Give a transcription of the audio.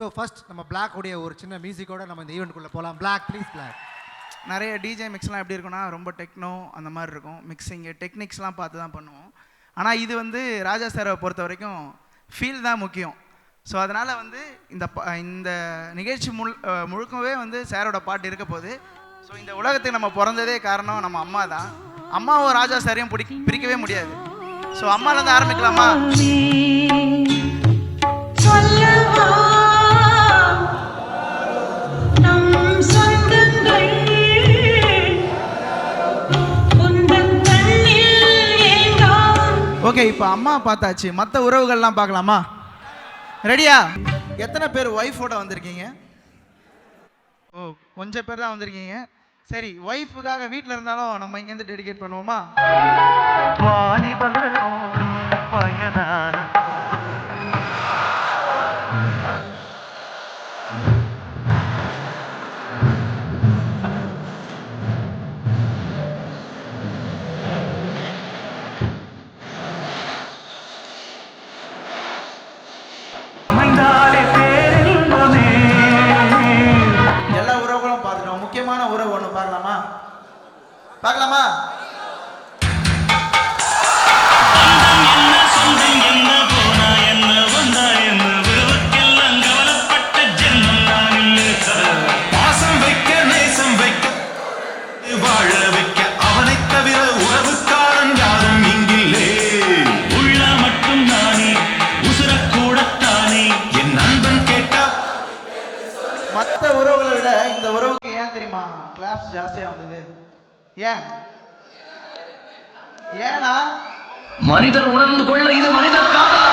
So first நம்ம black உடைய ஒரு சின்ன மியூசிக்கோட நம்ம இந்த ஈவெண்ட்குள்ளே போகலாம். Black please. பிளாக் நிறைய டிஜே மிக்ஸ்லாம் எப்படி இருக்குன்னா ரொம்ப டெக்னோ அந்த மாதிரி இருக்கும். மிக்சிங்கு டெக்னிக்ஸ்லாம் பார்த்து தான் பண்ணுவோம். ஆனால் இது வந்து ராஜா சாரை பொறுத்த வரைக்கும் ஃபீல் தான் முக்கியம். ஸோ அதனால் வந்து இந்த நிகழ்ச்சி முழுக்கவே வந்து சாரோட பாட்டு இருக்க போகுது. ஸோ இந்த உலகத்துக்கு நம்ம பிறந்ததே காரணம் நம்ம அம்மா தான். அம்மாவும் ராஜா சாரையும் பிரிக்கவே முடியாது. ஸோ அம்மாலேருந்து ஆரம்பிக்கலாமா? ஓகே, இப்போ அம்மா பார்த்தாச்சு, மற்ற உறவுகள்லாம் பார்க்கலாமா? ரெடியா? எத்தனை பேர் ஒய்ஃபோட வந்திருக்கீங்க? ஓ, கொஞ்சம் பேர் தான் வந்திருக்கீங்க. சரி, ஒய்ஃபுக்காக வீட்டில் இருந்தாலும் நம்ம இங்கேருந்து டெடிகேட் பண்ணுவோமா? எல்லா உறவுகளும் பார்த்துட்டோம். முக்கியமான உறவு ஒன்று பார்க்கலாமா? பார்க்கலாமா? மற்ற உறவுகளை விட இந்த உறவுக்கு ஏன் தெரியுமா கிளாப்ஸ் ஜாஸ்தியா வந்தது? ஏன்னா மனிதர் உணர்ந்து கொள்ள இது மனிதர் காதல்.